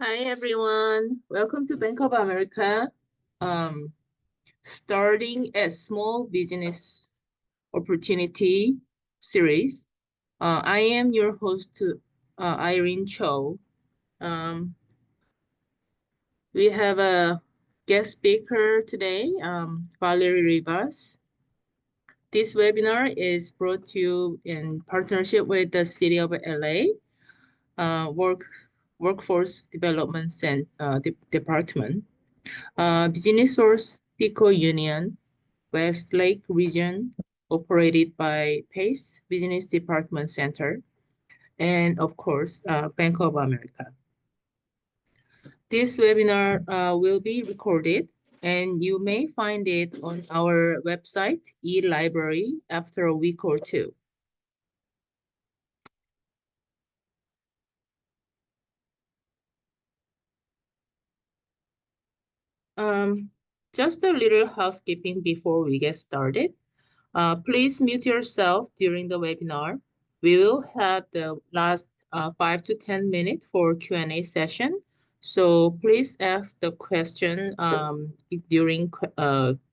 Hi everyone, welcome to Bank of America. Starting a small business opportunity series. I am your host, Irene Cho. Um, we have a guest speaker today, Valerie Rivas. This webinar is brought to you in partnership with the City of LA Workforce Development Department. BusinessSource Pico-Union Westlake region operated by PACE Business Department Center, and of course, Bank of America. This webinar will be recorded and you may find it on our website, e-library, after a week or two. Just a little housekeeping before we get started. Please mute yourself during the webinar. We will have the last 5 to 10 minutes for Q&A session. So please ask the question during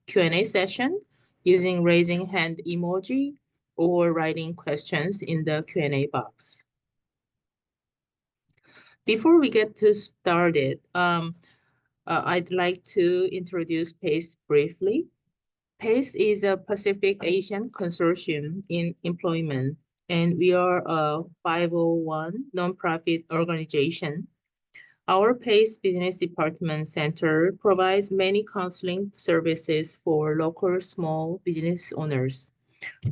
Q&A session using raising hand emoji or writing questions in the Q&A box. Before we get started, I'd like to introduce PACE briefly. PACE is a Pacific Asian consortium in employment, and we are a 501 nonprofit organization. Our PACE Business Department Center provides many counseling services for local small business owners.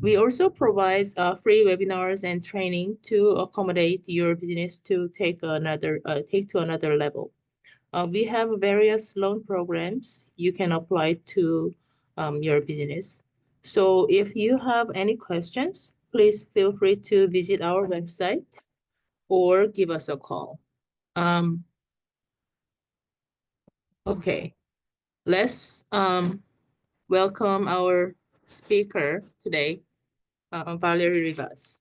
We also provide free webinars and training to accommodate your business to take to another level. We have various loan programs you can apply to your business. So if you have any questions, please feel free to visit our website or give us a call. Okay, let's welcome our speaker today, Valerie Rivas.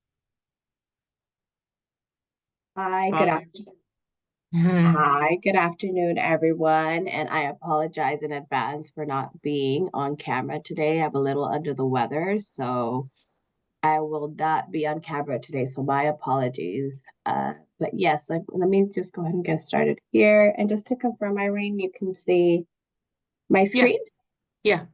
Hi, good afternoon. Hi, good afternoon, everyone. And I apologize in advance for not being on camera today. I'm a little under the weather, so I will not be on camera today. So my apologies. But yes, let me just go ahead and get started here. And just to confirm, Irene, you can see my screen? Yeah.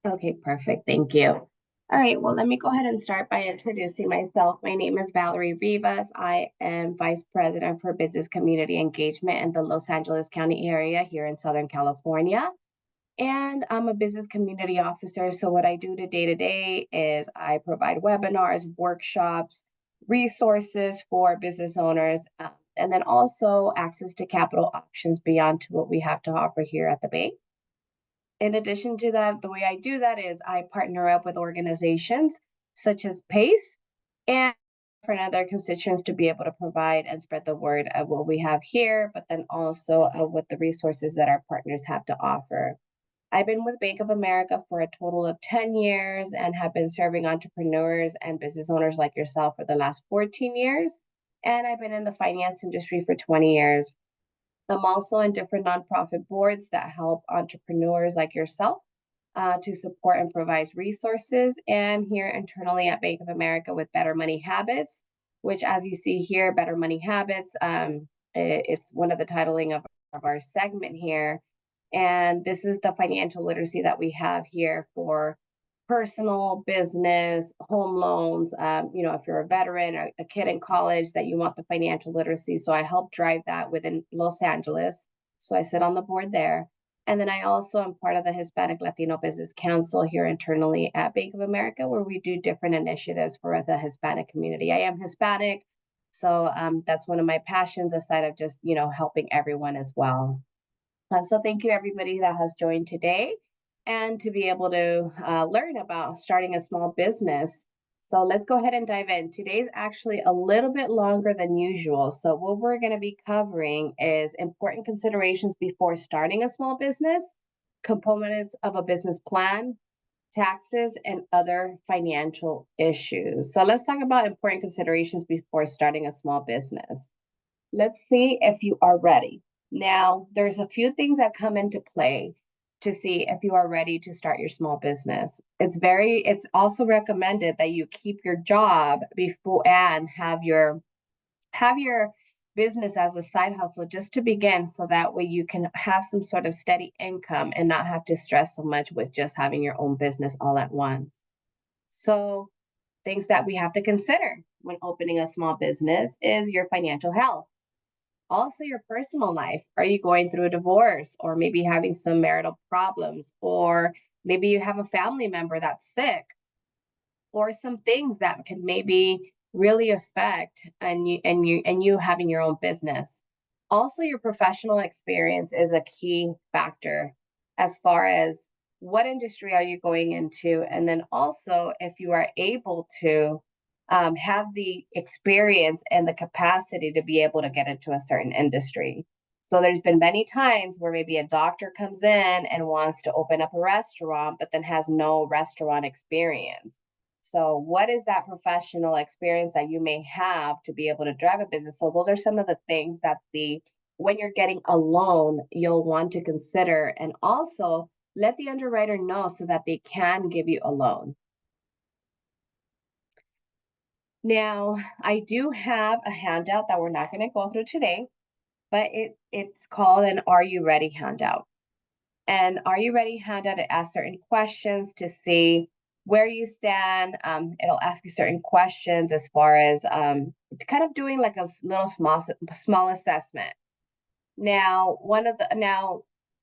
Okay, perfect. Thank you. All right, well, let me go ahead and start by introducing myself. My name is Valerie Rivas. I am Vice President for Business Community Engagement in the Los Angeles County area here in Southern California. And I'm a business community officer. So what I do day to day is I provide webinars, workshops, resources for business owners, and then also access to capital options beyond to what we have to offer here at the bank. In addition to that, the way I do that is I partner up with organizations such as PACE and different other constituents to be able to provide and spread the word of what we have here, but then also with the resources that our partners have to offer. I've been with Bank of America for a total of 10 years and have been serving entrepreneurs and business owners like yourself for the last 14 years. And I've been in the finance industry for 20 years. I'm also in different nonprofit boards that help entrepreneurs like yourself to support and provide resources. And here internally at Bank of America with Better Money Habits, which as you see here, Better Money Habits, it's one of the titling of our segment here. And this is the financial literacy that we have here for personal, business, home loans. If you're a veteran or a kid in college that you want the financial literacy. So I help drive that within Los Angeles. So I sit on the board there. And then I also am part of the Hispanic Latino Business Council here internally at Bank of America, where we do different initiatives for the Hispanic community. I am Hispanic, so that's one of my passions aside of just, helping everyone as well. So thank you everybody that has joined today and to be able to learn about starting a small business. So let's go ahead and dive in. Today's actually a little bit longer than usual. So what we're going to be covering is important considerations before starting a small business, components of a business plan, taxes, and other financial issues. So let's talk about important considerations before starting a small business. let's see if you are ready. Now, there's a few things that come into play to see if you are ready to start your small business. It's also recommended that you keep your job before and have your business as a side hustle just to begin, so that way you can have some sort of steady income and not have to stress so much with just having your own business all at once. So, things that we have to consider when opening a small business is your financial health. Also, your personal life. Are you going through a divorce, or maybe having some marital problems, or maybe you have a family member that's sick, or some things that can maybe really affect and you having your own business. Also, your professional experience is a key factor as far as what industry are you going into, and then also if you are able to have the experience and the capacity to be able to get into a certain industry. So there's been many times where maybe a doctor comes in and wants to open up a restaurant, but then has no restaurant experience. So, what is that professional experience that you may have to be able to drive a business? So, those are some of the things that when you're getting a loan, you'll want to consider, and also let the underwriter know so that they can give you a loan. Now, I do have a handout that we're not going to go through today, but it's called an Are You Ready handout. And Are You Ready handout, it asks certain questions to see where you stand. It'll ask you certain questions as far as kind of doing like a little small assessment. Now,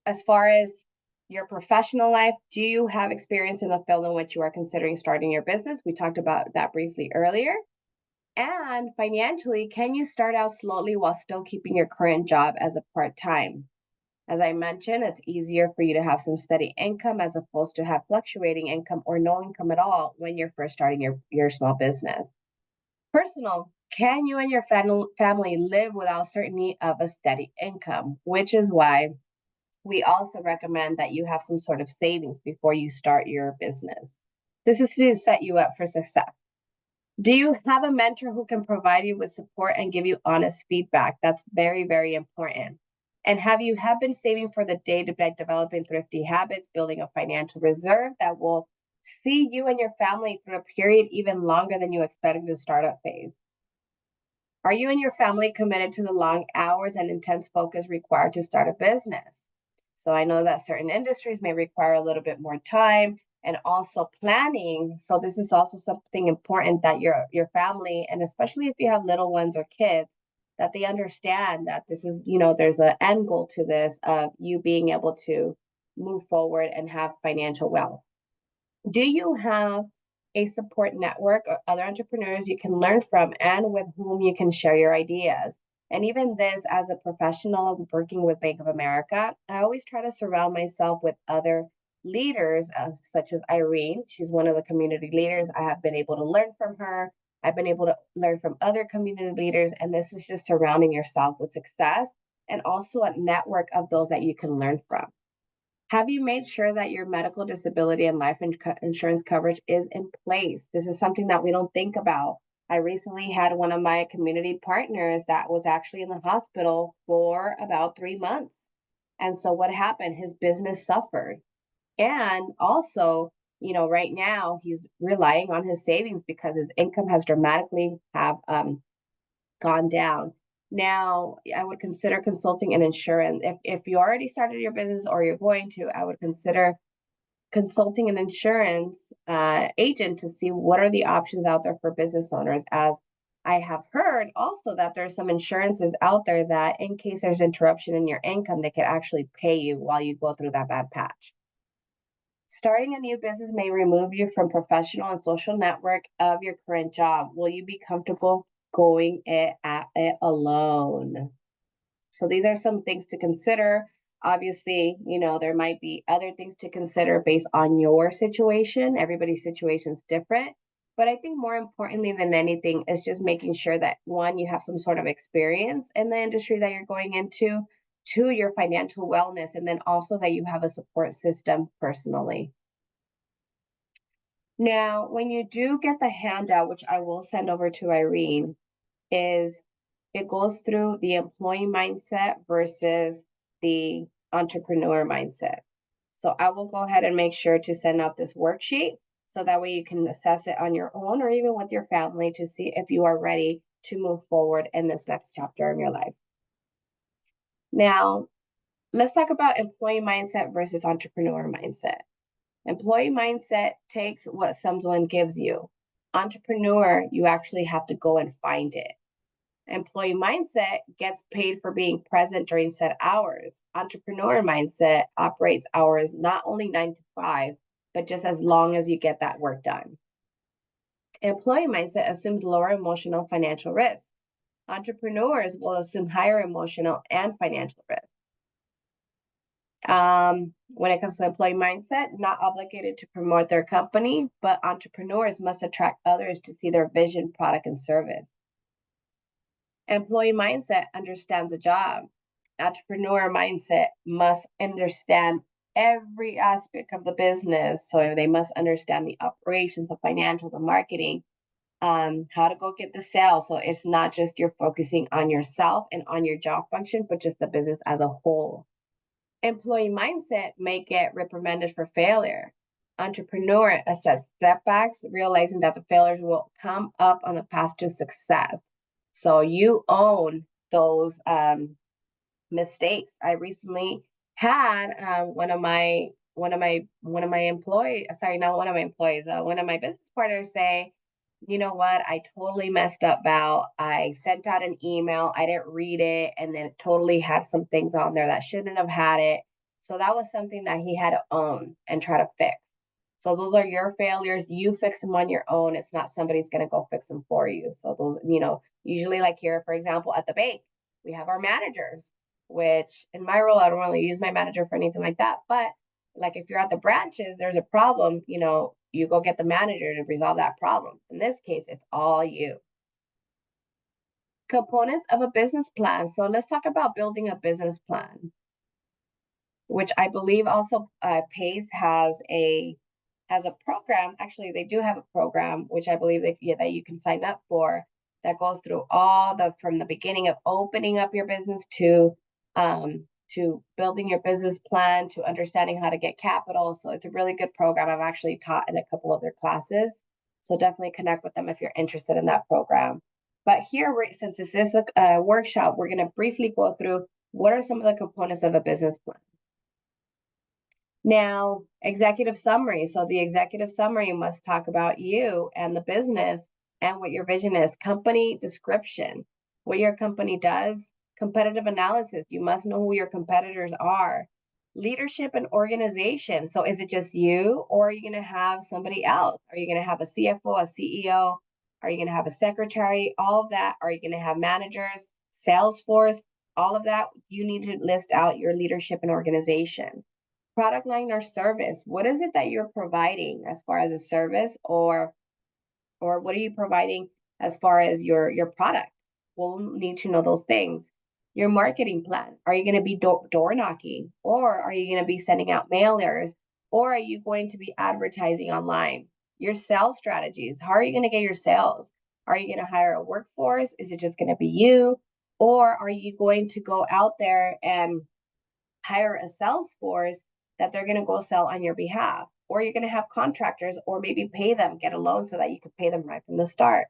as far as your professional life, do you have experience in the field in which you are considering starting your business? We talked about that briefly earlier. And financially, can you start out slowly while still keeping your current job as a part-time? As I mentioned, it's easier for you to have some steady income as opposed to have fluctuating income or no income at all when you're first starting your small business. Personal, can you and your family live without certainty of a steady income? Which is why we also recommend that you have some sort of savings before you start your business. This is to set you up for success. Do you have a mentor who can provide you with support and give you honest feedback? That's very, very important. And have been saving for the day to day, developing thrifty habits, building a financial reserve that will see you and your family through a period even longer than you expected to startup phase? Are you and your family committed to the long hours and intense focus required to start a business? So I know that certain industries may require a little bit more time and also planning. So this is also something important that your family, and especially if you have little ones or kids, that they understand that this is, there's an end goal to this of you being able to move forward and have financial wealth. Do you have a support network or other entrepreneurs you can learn from and with whom you can share your ideas? And even this, as a professional working with Bank of America, I always try to surround myself with other leaders, such as Irene. She's one of the community leaders. I have been able to learn from her. I've been able to learn from other community leaders. And this is just surrounding yourself with success and also a network of those that you can learn from. Have you made sure that your medical disability and life insurance coverage is in place? This is something that we don't think about. I recently had one of my community partners that was actually in the hospital for about 3 months. And so what happened? His business suffered. And also, right now he's relying on his savings because his income has dramatically have gone down. Now, I would consider consulting an insurance. If you already started your business or you're going to, I would consider consulting an insurance agent to see what are the options out there for business owners. As I have heard also that there's some insurances out there that in case there's interruption in your income, they could actually pay you while you go through that bad patch. Starting a new business may remove you from professional and social network of your current job. Will you be comfortable going at it alone? So these are some things to consider. Obviously, there might be other things to consider based on your situation. Everybody's situation is different. But I think more importantly than anything is just making sure that, one, you have some sort of experience in the industry that you're going into, two, your financial wellness, and then also that you have a support system personally. Now, when you do get the handout, which I will send over to Irene, is it goes through the employee mindset versus the entrepreneur mindset. So I will go ahead and make sure to send out this worksheet so that way you can assess it on your own or even with your family to see if you are ready to move forward in this next chapter of your life. Now, let's talk about employee mindset versus entrepreneur mindset. Employee mindset takes what someone gives you. Entrepreneur, you actually have to go and find it. Employee mindset gets paid for being present during set hours. Entrepreneur mindset operates hours not only 9 to 5, but just as long as you get that work done. Employee mindset assumes lower emotional financial risk. Entrepreneurs will assume higher emotional and financial risk. When it comes to employee mindset, not obligated to promote their company, but entrepreneurs must attract others to see their vision, product, and service. Employee mindset understands the job. Entrepreneur mindset must understand every aspect of the business. So they must understand the operations, the financial, the marketing, how to go get the sales. So it's not just you're focusing on yourself and on your job function, but just the business as a whole. Employee mindset may get reprimanded for failure. Entrepreneur assess setbacks, realizing that the failures will come up on the path to success. So you own those mistakes. I recently had one of my employees, sorry, not one of my employees, one of my business partners say, you know what, I totally messed up, Val. I sent out an email, I didn't read it, and then it totally had some things on there that shouldn't have had it. So that was something that he had to own and try to fix. So those are your failures. You fix them on your own. It's not somebody's going to go fix them for you. So those, usually like here, for example, at the bank, we have our managers, which in my role, I don't really use my manager for anything like that. But like if you're at the branches, there's a problem, you go get the manager to resolve that problem. In this case, it's all you. Components of a business plan. So let's talk about building a business plan, which I believe also PACE has a program. Actually, they do have a program, which I believe that you can sign up for, that goes through all from the beginning of opening up your business to building your business plan, to understanding how to get capital. So it's a really good program. I've actually taught in a couple of their classes. So definitely connect with them if you're interested in that program. But here, since this is a workshop, we're going to briefly go through what are some of the components of a business plan. Now, executive summary. So the executive summary must talk about you and the business and what your vision is. Company description, what your company does. Competitive analysis. You must know who your competitors are. Leadership and organization. So is it just you, or are you going to have somebody else? Are you going to have a CFO, a CEO? Are you going to have a secretary? All of that. Are you going to have managers, Salesforce? All of that. You need to list out your leadership and organization. Product line or service. What is it that you're providing as far as a service, or what are you providing as far as your product? We'll need to know those things. Your marketing plan. Are you going to be door knocking, or are you going to be sending out mailers, or are you going to be advertising online? Your sales strategies. How are you going to get your sales? Are you going to hire a workforce? Is it just going to be you? Or are you going to go out there and hire a sales force that they're going to go sell on your behalf? Or you're going to have contractors, or maybe pay them, get a loan so that you could pay them right from the start.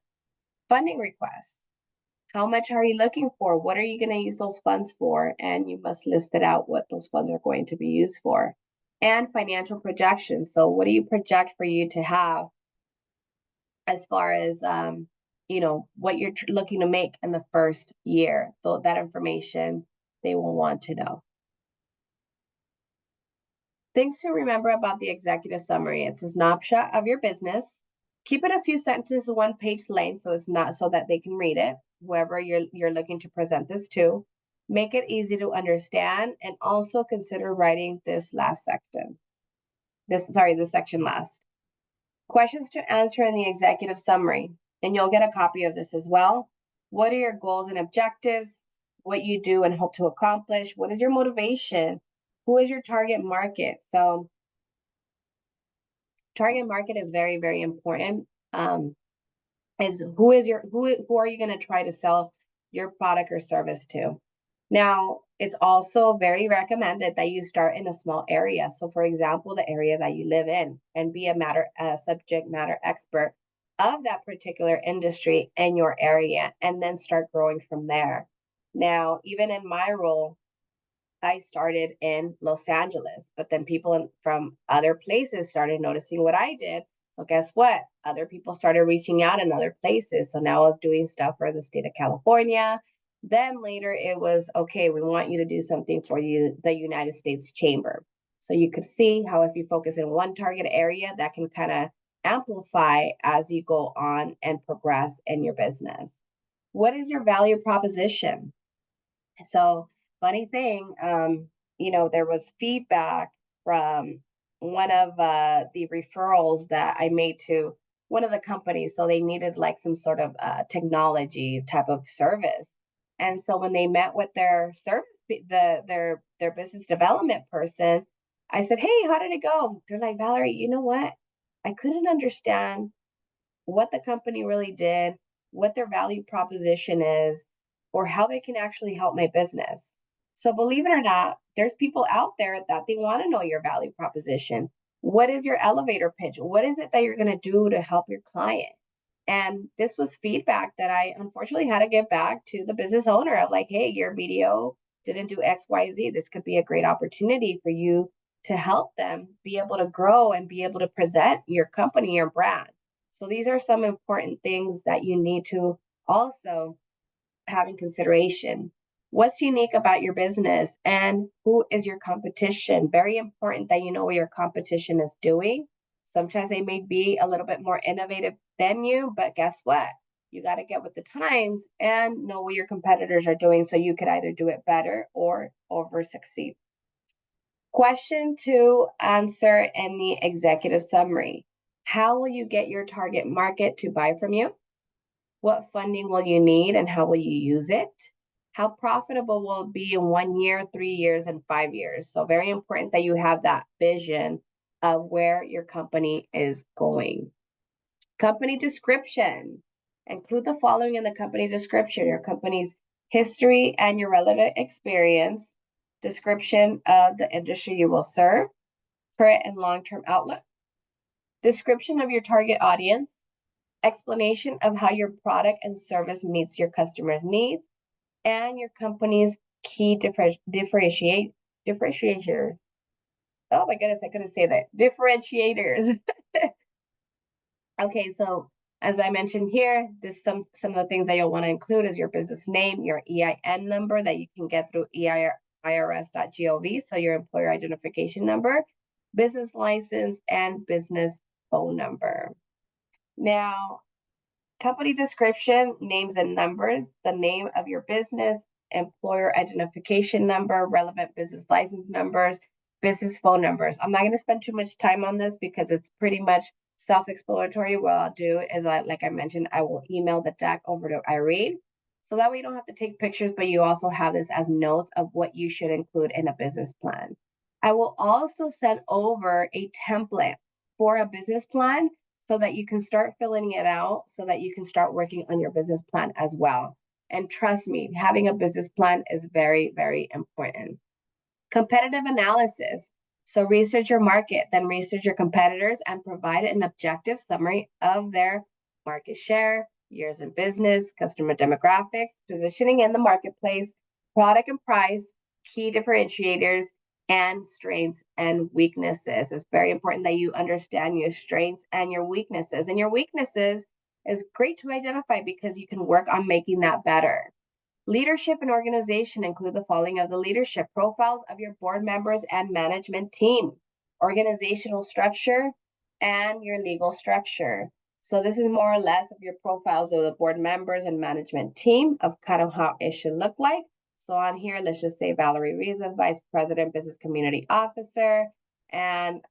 Funding requests. How much are you looking for? What are you going to use those funds for? And you must list it out what those funds are going to be used for. And financial projections. So what do you project for you to have as far as, what you're looking to make in the first year? So that information they will want to know. Things to remember about the executive summary. It's a snapshot of your business. Keep it a few sentences, 1 page length, so it's not so that they can read it, whoever you're looking to present this to. Make it easy to understand, and also consider writing this section last. Questions to answer in the executive summary, and you'll get a copy of this as well. What are your goals and objectives? What you do and hope to accomplish? What is your motivation? Who is your target market? So target market is very, very important. Who are you going to try to sell your product or service to. Now, it's also very recommended that you start in a small area. So for example, the area that you live in, and be a subject matter expert of that particular industry in your area, and then start growing from there. Now, even in my role, I started in Los Angeles, but then people from other places started noticing what I did. So guess what? Other people started reaching out in other places. So now I was doing stuff for the state of California. Then later it was, okay, we want you to do something for you, the United States Chamber. So you could see how if you focus in one target area, that can kind of amplify as you go on and progress in your business. What is your value proposition? So funny thing, there was feedback from one of the referrals that I made to one of the companies. So they needed like some sort of technology type of service. And so when they met with their service, their business development person, I said, "Hey, how did it go?" They're like, "Valerie, you know what? I couldn't understand what the company really did, what their value proposition is, or how they can actually help my business." So believe it or not, there's people out there that they want to know your value proposition. What is your elevator pitch? What is it that you're going to do to help your client? And this was feedback that I unfortunately had to give back to the business owner of like, hey, your video didn't do XYZ. This could be a great opportunity for you to help them be able to grow and be able to present your company, your brand. So these are some important things that you need to also have in consideration. What's unique about your business and who is your competition? Very important that you know what your competition is doing. Sometimes they may be a little bit more innovative than you, but guess what? You got to get with the times and know what your competitors are doing so you could either do it better or over succeed. Question to answer in the executive summary. How will you get your target market to buy from you? What funding will you need and how will you use it? How profitable will it be in 1 year, 3 years, and 5 years? So very important that you have that vision of where your company is going. Company description. Include the following in the company description: your company's history and your relevant experience, description of the industry you will serve, current and long-term outlook, description of your target audience, explanation of how your product and service meets your customers' needs, and your company's key differentiators. Oh my goodness, I couldn't say that. Differentiators. Okay, so as I mentioned here, some of the things that you'll want to include is your business name, your EIN number that you can get through irs.gov, so your employer identification number, business license, and business phone number. Now, company description, names and numbers, the name of your business, employer identification number, relevant business license numbers, business phone numbers. I'm not going to spend too much time on this because it's pretty much self-explanatory. What I'll do is, like I mentioned, I will email the deck over to Irene. So that way you don't have to take pictures, but you also have this as notes of what you should include in a business plan. I will also send over a template for a business plan so that you can start filling it out so that you can start working on your business plan as well. And trust me, having a business plan is very, very important. Competitive analysis. So research your market, then research your competitors and provide an objective summary of their market share, years in business, customer demographics, positioning in the marketplace, product and price, key differentiators, and strengths and weaknesses. It's very important that you understand your strengths and your weaknesses. And your weaknesses is great to identify because you can work on making that better. Leadership and organization include the following of the leadership profiles of your board members and management team, organizational structure, and your legal structure. So this is more or less of your profiles of the board members and management team of kind of how it should look like. So on here, let's just say Valerie Riza, Vice President, Business Community Officer, and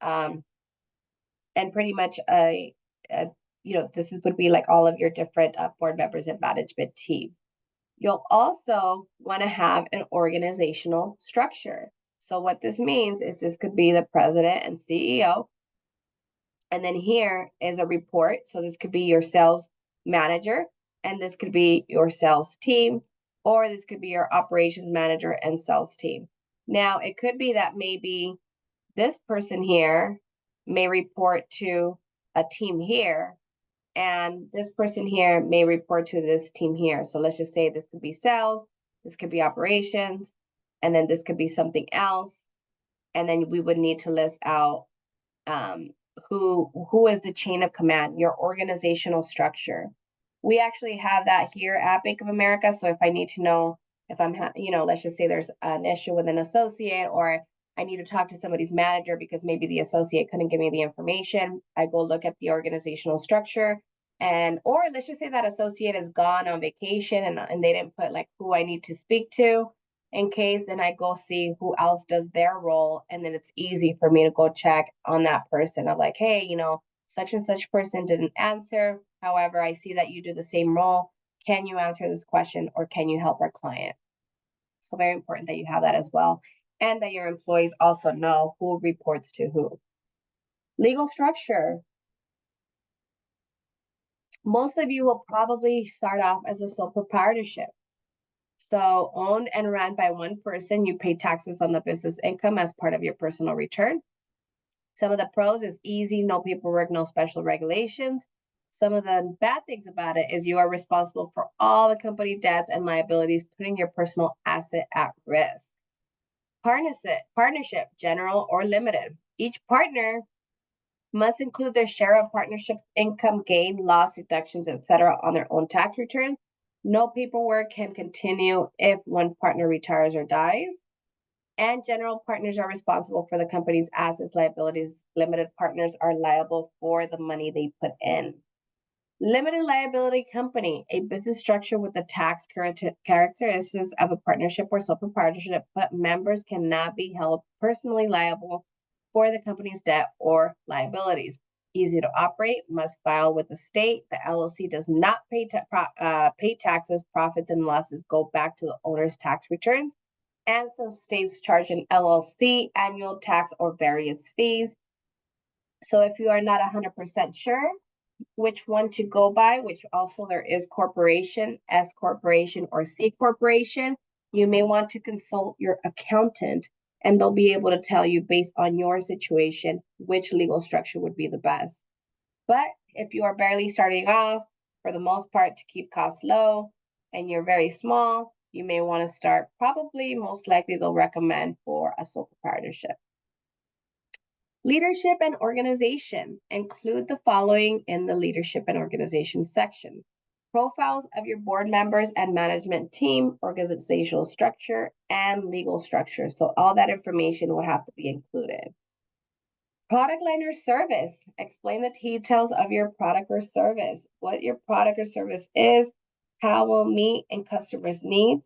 pretty much this would be like all of your different board members and management team. You'll also want to have an organizational structure. So what this means is this could be the president and CEO. And then here is a report. So this could be your sales manager, and this could be your sales team. or this could be your operations manager and sales team. Now, it could be that maybe this person here may report to a team here, and this person here may report to this team here. So let's just say this could be sales, this could be operations, and then this could be something else. And then we would need to list out who is the chain of command, your organizational structure. We actually have that here at Bank of America. So if I need to know if I'm, let's just say there's an issue with an associate, or I need to talk to somebody's manager because maybe the associate couldn't give me the information, I go look at the organizational structure. Or let's just say that associate is gone on vacation and they didn't put like who I need to speak to in case, then I go see who else does their role. And then it's easy for me to go check on that person of like, hey, such and such person didn't answer. However, I see that you do the same role. Can you answer this question, or can you help our client? So very important that you have that as well. And that your employees also know who reports to who. Legal structure. Most of you will probably start off as a sole proprietorship. So owned and run by one person, you pay taxes on the business income as part of your personal return. Some of the pros is easy, no paperwork, no special regulations. Some of the bad things about it is you are responsible for all the company debts and liabilities, putting your personal asset at risk. Partnership, general or limited. Each partner must include their share of partnership income, gain, loss, deductions, etc. on their own tax return. No paperwork can continue if one partner retires or dies. And general partners are responsible for the company's assets, liabilities. Limited partners are liable for the money they put in. Limited liability company, a business structure with the tax characteristics of a partnership or sole proprietorship, but members cannot be held personally liable for the company's debt or liabilities. Easy to operate, must file with the state. The LLC does not pay taxes. Profits and losses go back to the owner's tax returns. And some states charge an LLC annual tax or various fees. So if you are not 100% sure which one to go by, which also there is corporation, S corporation, or C corporation, you may want to consult your accountant, and they'll be able to tell you based on your situation which legal structure would be the best. But if you are barely starting off, for the most part, to keep costs low, and you're very small, you may want to start, probably most likely they'll recommend for a sole proprietorship. Leadership and organization. Include the following in the leadership and organization section. Profiles of your board members and management team, organizational structure, and legal structure. So all that information would have to be included. Product line or service. Explain the details of your product or service. What your product or service is, how it will meet and customers' needs,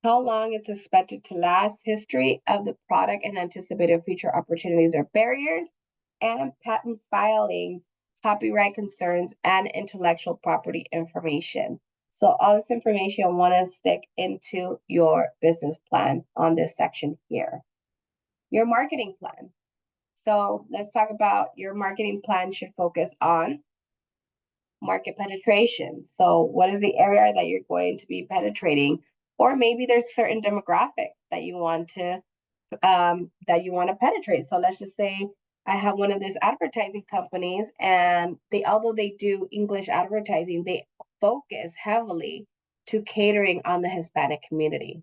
how long it's expected to last, history of the product and anticipated future opportunities or barriers, and patent filings, copyright concerns, and intellectual property information. So all this information I want to stick into your business plan on this section here. Your marketing plan. So let's talk about your marketing plan should focus on market penetration. So what is the area that you're going to be penetrating? Or maybe there's certain demographic that you want to penetrate. So let's just say I have one of these advertising companies, and although they do English advertising, they focus heavily to catering on the Hispanic community.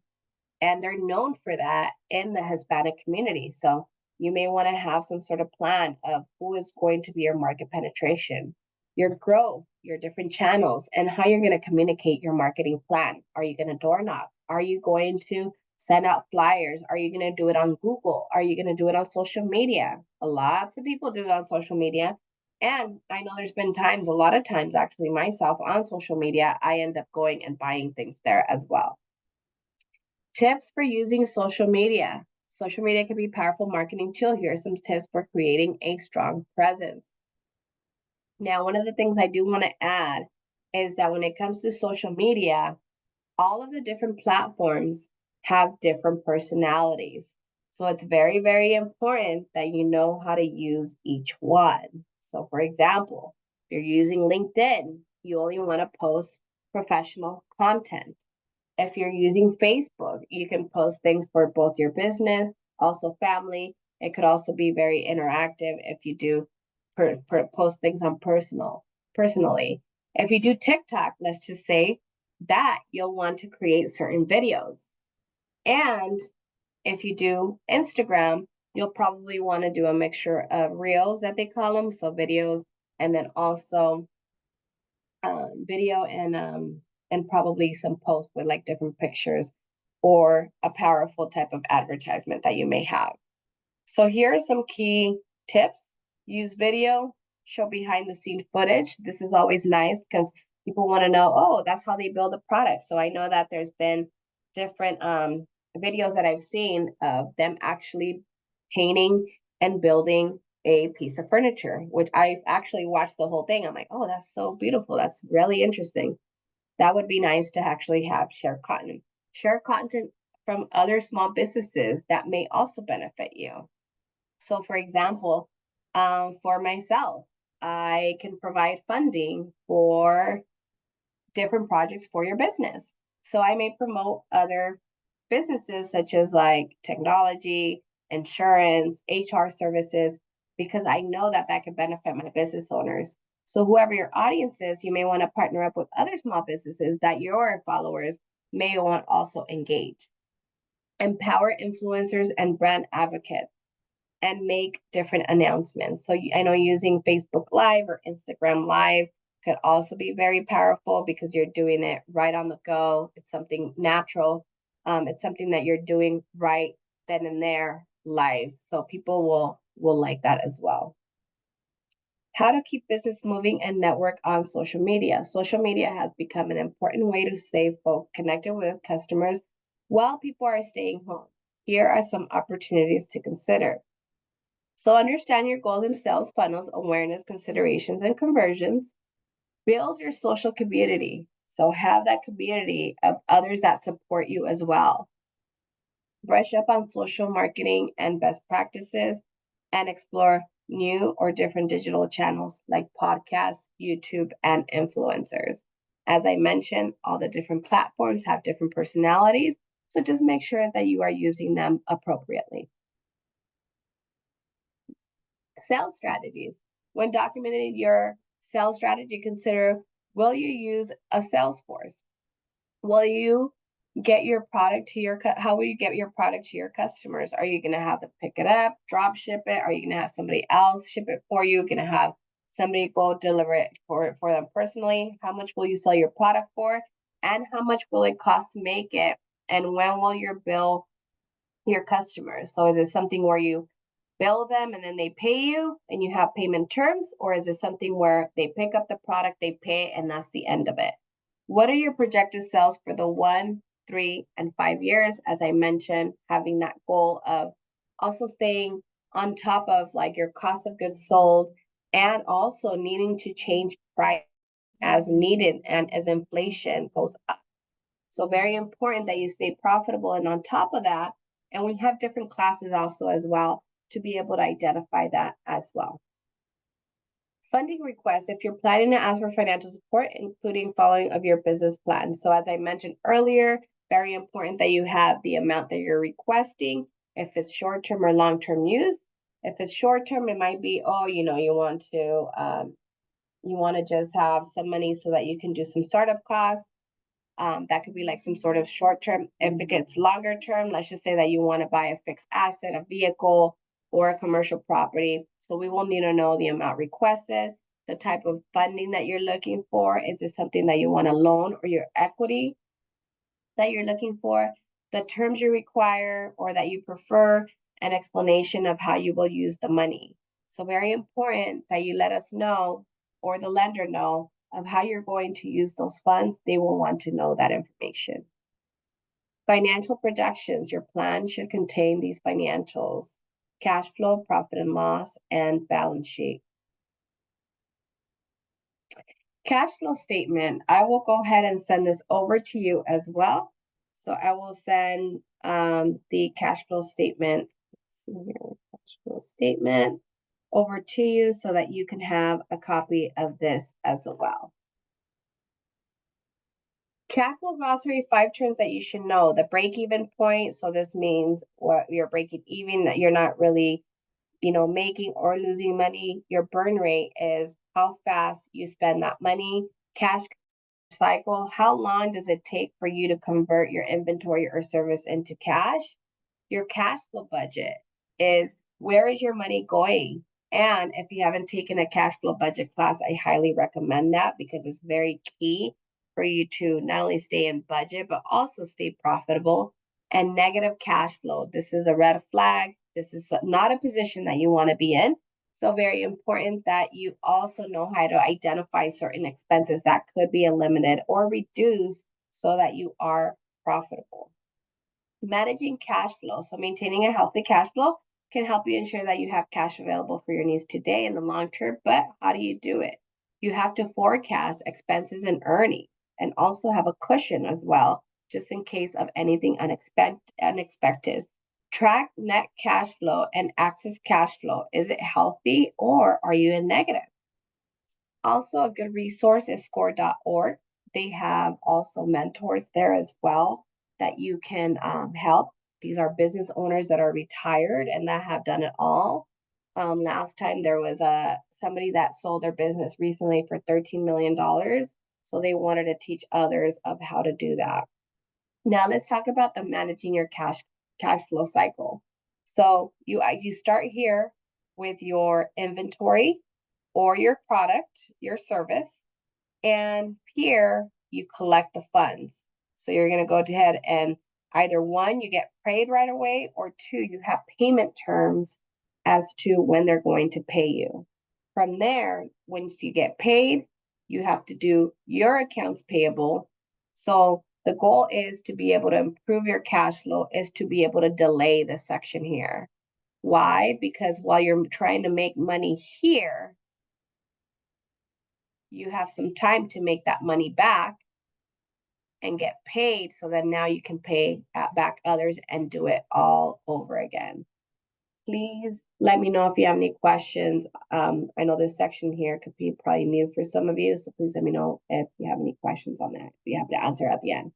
And they're known for that in the Hispanic community. So you may want to have some sort of plan of who is going to be your market penetration, your growth, your different channels, and how you're going to communicate your marketing plan. Are you going to door knock? Are you going to send out flyers? Are you going to do it on Google? Are you going to do it on social media? Lots of people do it on social media. And I know there's been times, a lot of times actually myself on social media, I end up going and buying things there as well. Tips for using social media. Social media can be a powerful marketing tool. Here are some tips for creating a strong presence. Now, one of the things I do want to add is that when it comes to social media, all of the different platforms have different personalities. So it's very, very important that you know how to use each one. So for example, if you're using LinkedIn, you only want to post professional content. If you're using Facebook, you can post things for both your business, also family. It could also be very interactive if you do post things on personally. If you do TikTok, let's just say that you'll want to create certain videos. And if you do Instagram, you'll probably want to do a mixture of reels that they call them, so videos, and then also video and probably some posts with like different pictures or a powerful type of advertisement that you may have. So here are some key tips. Use video, show behind the scene footage. This is always nice because people want to know, oh, that's how they build a product. So I know that there's been different videos that I've seen of them actually painting and building a piece of furniture, which I've actually watched the whole thing. I'm like, oh, that's so beautiful. That's really interesting. That would be nice to actually have share content. Share content from other small businesses that may also benefit you. So for example, for myself, I can provide funding for different projects for your business. So I may promote other businesses such as like technology, insurance, HR services, because I know that that could benefit my business owners. So whoever your audience is, you may want to partner up with other small businesses that your followers may want to also engage. Empower influencers and brand advocates and make different announcements. So I know using Facebook Live or Instagram Live could also be very powerful because you're doing it right on the go. It's something natural. It's something that you're doing right then and there live. So people will like that as well. How to keep business moving and network on social media. Social media has become an important way to stay both connected with customers while people are staying home. Here are some opportunities to consider. So understand your goals and sales funnels, awareness, considerations, and conversions. Build your social community. So have that community of others that support you as well. Brush up on social marketing and best practices and explore new or different digital channels like podcasts, YouTube, and influencers. As I mentioned, all the different platforms have different personalities, so just make sure that you are using them appropriately. Sales strategies. When documenting your sales strategy, consider, will you use a sales force? Will you get your product to your, how will you get your product to your customers? Are you going to have to pick it up, drop ship it? Are you going to have somebody else ship it for you? Going to have somebody go deliver it for them personally? How much will you sell your product for? And how much will it cost to make it? And when will your bill your customers? So is it something where you bill them and then they pay you and you have payment terms, or is it something where they pick up the product, they pay, and that's the end of it? What are your projected sales for the 1, 3, and 5 years? As I mentioned, having that goal of also staying on top of like your cost of goods sold and also needing to change price as needed and as inflation goes up. So very important that you stay profitable, and on top of that, and we have different classes also as well to be able to identify that as well. Funding requests, if you're planning to ask for financial support, including following of your business plan. So as I mentioned earlier, very important that you have the amount that you're requesting, if it's short-term or long-term use. If it's short-term, it might be, oh, you want to just have some money so that you can do some startup costs. That could be like some sort of short term. If it gets longer term, let's just say that you want to buy a fixed asset, a vehicle, or a commercial property. So we will need to know the amount requested, the type of funding that you're looking for. Is it something that you want to loan, or your equity that you're looking for, the terms you require or that you prefer, an explanation of how you will use the money. So very important that you let us know, or the lender know, of how you're going to use those funds. They will want to know that information. Financial projections. Your plan should contain these financials: cash flow, profit and loss, and balance sheet. Cash flow statement. I will go ahead and send this over to you as well. So I will send the cash flow statement, cash flow statement over to you so that you can have a copy of this as well. Cash flow glossary, 5 terms that you should know. The break-even point. So this means what you're breaking even, that you're not really, making or losing money. Your burn rate is how fast you spend that money. Cash cycle, how long does it take for you to convert your inventory or service into cash? Your cash flow budget is where is your money going? And if you haven't taken a cash flow budget class, I highly recommend that because it's very key for you to not only stay in budget, but also stay profitable. And negative cash flow, this is a red flag. This is not a position that you want to be in. So very important that you also know how to identify certain expenses that could be eliminated or reduced so that you are profitable. Managing cash flow. So maintaining a healthy cash flow can help you ensure that you have cash available for your needs today and the long term. But how do you do it? You have to forecast expenses and earnings and also have a cushion as well, just in case of anything unexpected. Track net cash flow and access cash flow. Is it healthy or are you in negative? Also, a good resource is score.org. They have also mentors there as well that you can help. These are business owners that are retired and that have done it all. Last time there was somebody that sold their business recently for $13 million. So they wanted to teach others of how to do that. Now let's talk about the managing your cash flow cycle. So you start here with your inventory or your product, your service, and here you collect the funds. So you're going to go ahead and either one, you get paid right away, or two, you have payment terms as to when they're going to pay you. From there, once you get paid, you have to do your accounts payable. So the goal is to be able to improve your cash flow, is to be able to delay this section here. Why? Because while you're trying to make money here, you have some time to make that money back and get paid, so that now you can pay back others and do it all over again. Please let me know if you have any questions. I know this section here could be probably new for some of you, so please let me know if you have any questions on that. If you have to answer at the end.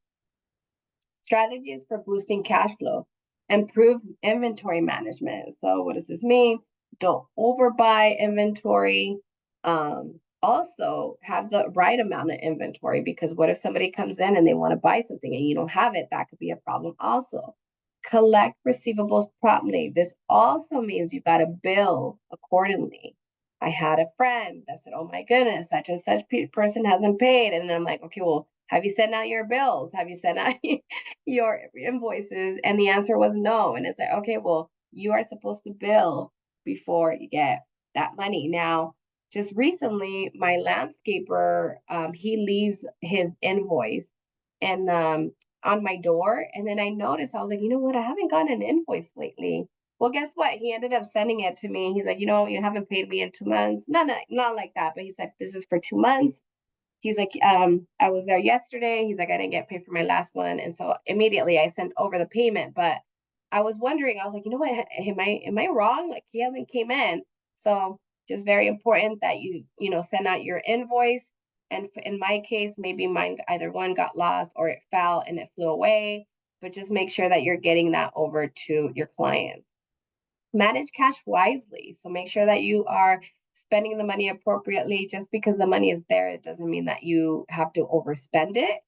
Strategies for boosting cash flow. Improve inventory management. So what does this mean? Don't overbuy inventory. Also have the right amount of inventory, because what if somebody comes in and they want to buy something and you don't have it? That could be a problem also. Collect receivables promptly. This also means you got to bill accordingly. I had a friend that said, oh my goodness, such and such person hasn't paid. And then I'm like, okay, well, have you sent out your bills? Have you sent out your invoices? And the answer was no. And it's like, okay, well, you are supposed to bill before you get that money. Now, just recently, my landscaper, he leaves his invoice and on my door. And then I noticed, I was like, you know what? I haven't gotten an invoice lately. Well, guess what? He ended up sending it to me. He's like, you know, you haven't paid me in 2 months. No, not like that. But he said, this is for 2 months. He's like, I was there yesterday. He's like, I didn't get paid for my last one. And so immediately I sent over the payment. But I was wondering, I was like, you know what? Am I wrong? Like, he hasn't came in. So just very important that you send out your invoice. And in my case, maybe mine, either one got lost or it fell and it flew away. But just make sure that you're getting that over to your client. Manage cash wisely. So make sure that you are spending the money appropriately. Just because the money is there, it doesn't mean that you have to overspend it.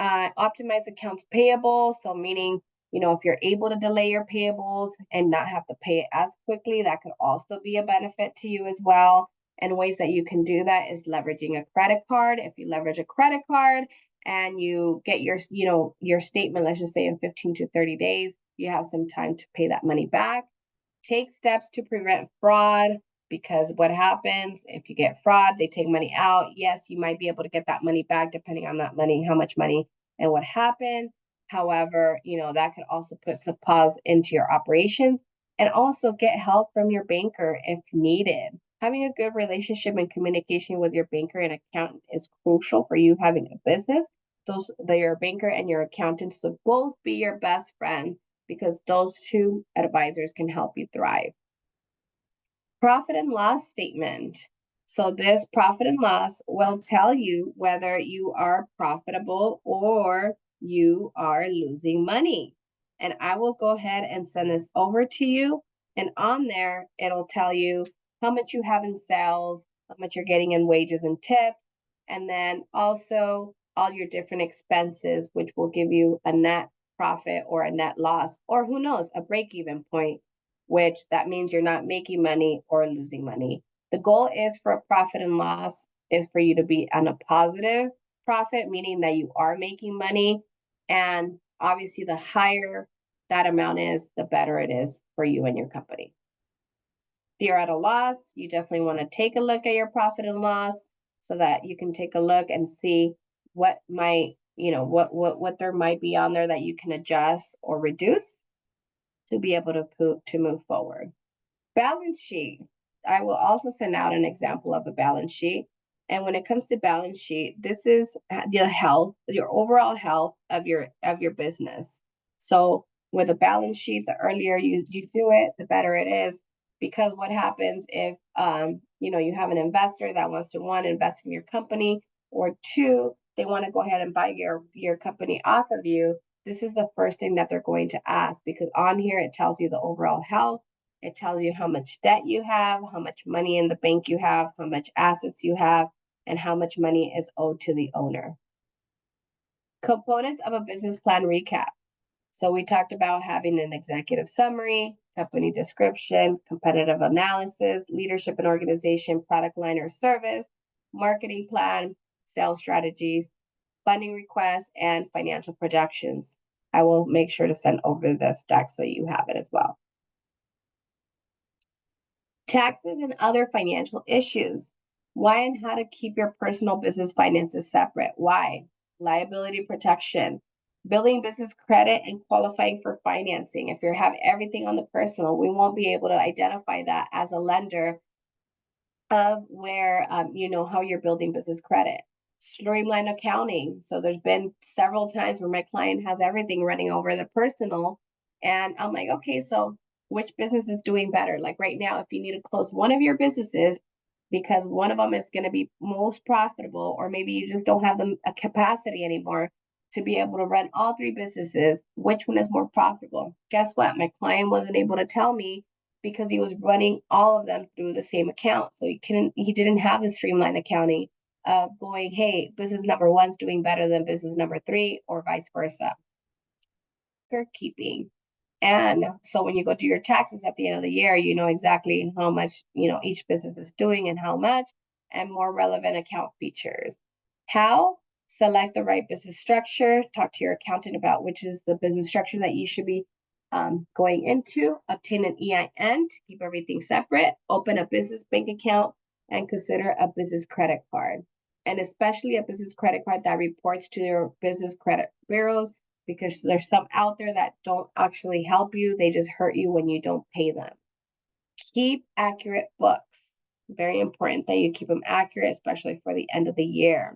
Optimize accounts payable. So meaning, if you're able to delay your payables and not have to pay it as quickly, that could also be a benefit to you as well. And ways that you can do that is leveraging a credit card. If you leverage a credit card and you get your statement, let's just say in 15 to 30 days, you have some time to pay that money back. Take steps to prevent fraud, because what happens if you get fraud, they take money out. Yes, you might be able to get that money back depending on that money, how much money and what happened. However, that could also put some pause into your operations, and also get help from your banker if needed. Having a good relationship and communication with your banker and accountant is crucial for you having a business. Your banker and your accountant should both be your best friends, because those two advisors can help you thrive. Profit and loss statement. So this profit and loss will tell you whether you are profitable or you are losing money. And I will go ahead and send this over to you. And on there, it'll tell you how much you have in sales, how much you're getting in wages and tips, and then also all your different expenses, which will give you a net profit or a net loss, or who knows, a break-even point, which that means you're not making money or losing money. The goal is for a profit and loss is for you to be on a positive profit, meaning that you are making money. And obviously, the higher that amount is, the better it is for you and your company. If you're at a loss, you definitely want to take a look at your profit and loss so that you can take a look and see what might, what there might be on there that you can adjust or reduce to be able to move forward. Balance sheet. I will also send out an example of a balance sheet. And when it comes to balance sheet, this is the health, your overall health of your business. So with a balance sheet, the earlier you do it, the better it is. Because what happens if you have an investor that wants to, one, invest in your company, or two, they want to go ahead and buy your company off of you, this is the first thing that they're going to ask, because on here it tells you the overall health. It tells you how much debt you have, how much money in the bank you have, how much assets you have, and how much money is owed to the owner. Components of a business plan recap. So we talked about having an executive summary, company description, competitive analysis, leadership and organization, product line or service, marketing plan, sales strategies, funding requests, and financial projections. I will make sure to send over this deck so you have it as well. Taxes and other financial issues. Why and how to keep your personal business finances separate. Why? Liability protection, building business credit and qualifying for financing. If you have everything on the personal, we won't be able to identify that as a lender of where, how you're building business credit. Streamline accounting. So there's been several times where my client has everything running over the personal. And I'm like, okay, so which business is doing better? Like right now, if you need to close one of your businesses because one of them is going to be most profitable, or maybe you just don't have a capacity anymore to be able to run all three businesses, which one is more profitable? Guess what? My client wasn't able to tell me because he was running all of them through the same account. So he didn't have the streamlined accounting of going, hey, business number one's doing better than business number three, or vice versa. Record keeping. And so when you go do your taxes at the end of the year, you know exactly how much, each business is doing and how much, and more relevant account features. How? Select the right business structure. Talk to your accountant about which is the business structure that you should be going into. Obtain an EIN to keep everything separate. Open a business bank account and consider a business credit card. And especially a business credit card that reports to your business credit bureaus, because there's some out there that don't actually help you. They just hurt you when you don't pay them. Keep accurate books. Very important that you keep them accurate, especially for the end of the year.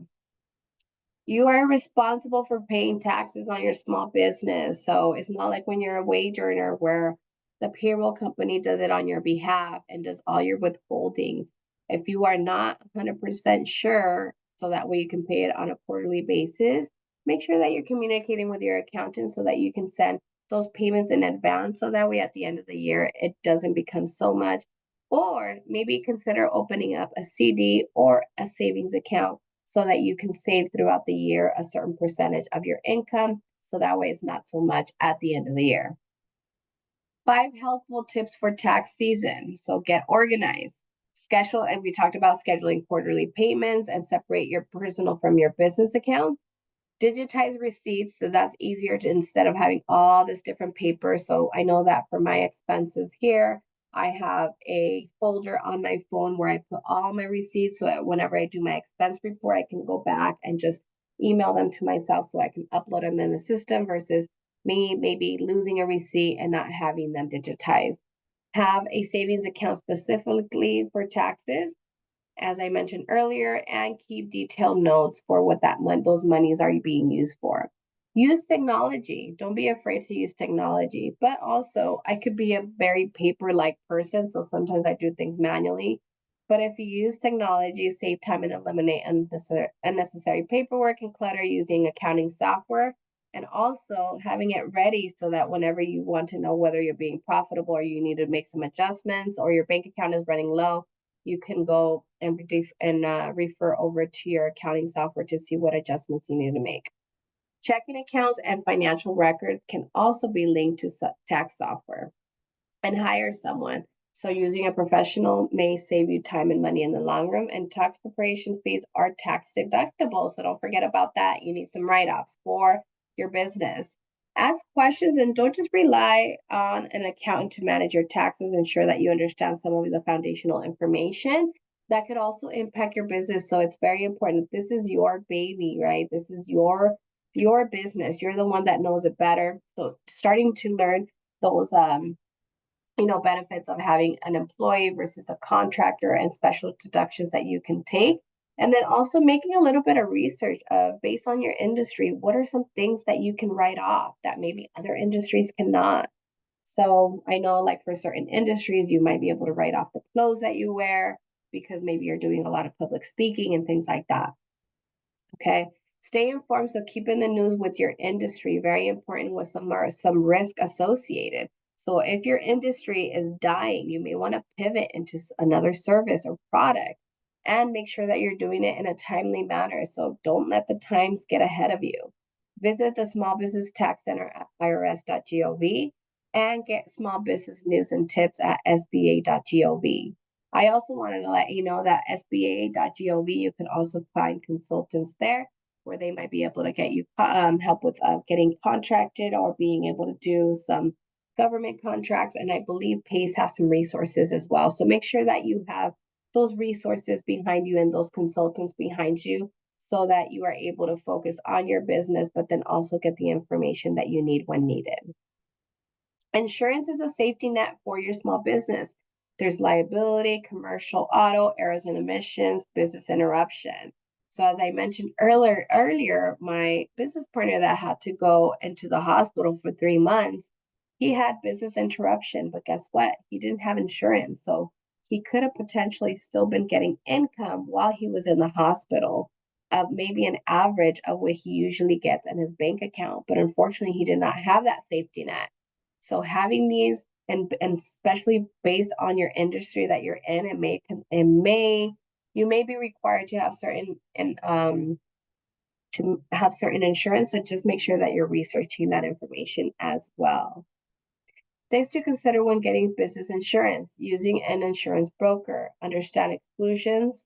You are responsible for paying taxes on your small business. So it's not like when you're a wage earner where the payroll company does it on your behalf and does all your withholdings. If you are not 100% sure, so that way you can pay it on a quarterly basis, make sure that you're communicating with your accountant so that you can send those payments in advance. So that way at the end of the year, it doesn't become so much. Or maybe consider opening up a CD or a savings account so that you can save throughout the year a certain percentage of your income. So that way it's not so much at the end of the year. 5 helpful tips for tax season. So get organized. Schedule, and we talked about scheduling quarterly payments and separate your personal from your business account. Digitize receipts, so that's easier to, instead of having all this different paper. So I know that for my expenses here, I have a folder on my phone where I put all my receipts, so that whenever I do my expense report, I can go back and just email them to myself so I can upload them in the system versus me maybe losing a receipt and not having them digitized. Have a savings account specifically for taxes, as I mentioned earlier, and keep detailed notes for what those monies are being used for. Use technology. Don't be afraid to use technology, but also I could be a very paper-like person, so sometimes I do things manually. But if you use technology, save time and eliminate unnecessary paperwork and clutter using accounting software, and also having it ready so that whenever you want to know whether you're being profitable or you need to make some adjustments or your bank account is running low, you can go and refer over to your accounting software to see what adjustments you need to make. Checking accounts and financial records can also be linked to tax software. And hire someone. So using a professional may save you time and money in the long run, and tax preparation fees are tax deductible. So don't forget about that. You need some write-offs for your business. Ask questions and don't just rely on an accountant to manage your taxes. Ensure that you understand some of the foundational information that could also impact your business. So it's very important. This is your baby, right? This is your business. You're the one that knows it better. So starting to learn those benefits of having an employee versus a contractor and special deductions that you can take. And then also making a little bit of research based on your industry. What are some things that you can write off that maybe other industries cannot? So I know like for certain industries, you might be able to write off the clothes that you wear because maybe you're doing a lot of public speaking and things like that. Okay. Stay informed. So keep in the news with your industry. Very important with some risk associated. So if your industry is dying, you may want to pivot into another service or product and make sure that you're doing it in a timely manner. So don't let the times get ahead of you. Visit the Small Business Tax Center at irs.gov and get small business news and tips at sba.gov. I also wanted to let you know that sba.gov, you can also find consultants there where they might be able to get you help with getting contracted or being able to do some government contracts. And I believe PACE has some resources as well. So make sure that you have those resources behind you and those consultants behind you so that you are able to focus on your business, but then also get the information that you need when needed. Insurance is a safety net for your small business. There's liability, commercial auto, errors and omissions, business interruption. So as I mentioned earlier, my business partner that had to go into the hospital for 3 months, he had business interruption, but guess what? He didn't have insurance. So he could have potentially still been getting income while he was in the hospital of maybe an average of what he usually gets in his bank account. But unfortunately, he did not have that safety net. So having these and especially based on your industry that you're in, you may be required to have certain insurance. So just make sure that you're researching that information as well. Things to consider when getting business insurance: using an insurance broker, understand exclusions,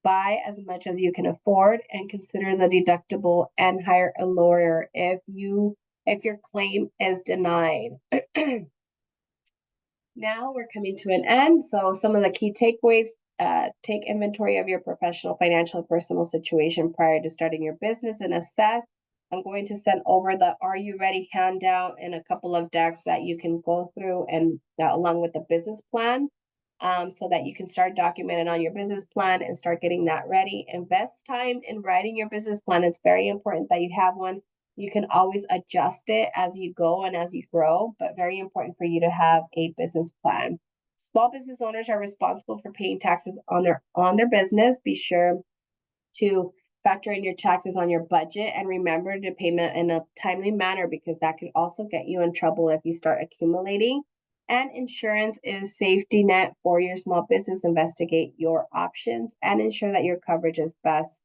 buy as much as you can afford, and consider the deductible and hire a lawyer if your claim is denied. Now we're coming to an end. So some of the key takeaways: take inventory of your professional, financial, and personal situation prior to starting your business and assess. I'm going to send over the Are You Ready handout and a couple of decks that you can go through and along with the business plan so that you can start documenting on your business plan and start getting that ready. Invest time in writing your business plan. It's very important that you have one. You can always adjust it as you go and as you grow, but very important for you to have a business plan. Small business owners are responsible for paying taxes on their business. Be sure to factor in your taxes on your budget and remember to pay them in a timely manner because that could also get you in trouble if you start accumulating. And insurance is safety net for your small business. Investigate your options and ensure that your coverage is best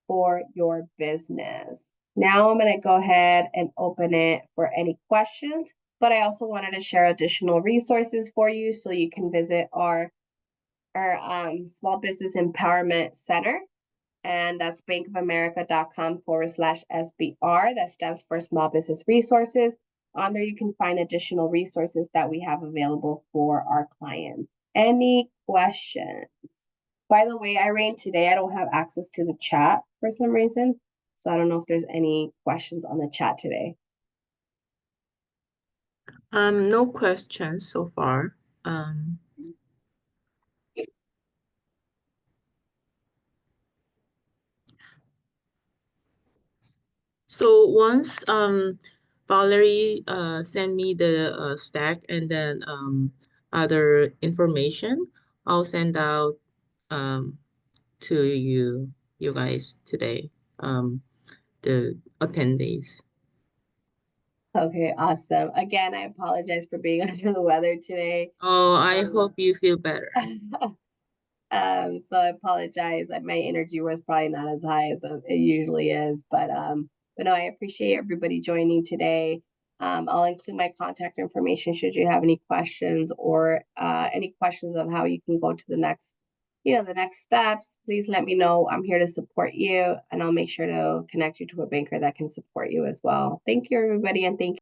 for your business. Now I'm going to go ahead and open it for any questions, but I also wanted to share additional resources for you so you can visit our Small Business Empowerment Center, and that's bankofamerica.com/SBR. That stands for Small Business Resources. On there, you can find additional resources that we have available for our clients. Any questions? By the way, Irene, today I don't have access to the chat for some reason. So I don't know if there's any questions on the chat today. No questions so far. So once Valerie send me the stack and then other information, I'll send out to you guys today, the attendees. Okay, awesome. Again, I apologize for being under the weather today. Oh, I hope you feel better. So I apologize that my energy was probably not as high as it usually is, but no, I appreciate everybody joining today. I'll include my contact information should you have any questions or any questions of how you can go to the next, the next steps. Please let me know. I'm here to support you, and I'll make sure to connect you to a banker that can support you as well. Thank you, everybody, and thank you.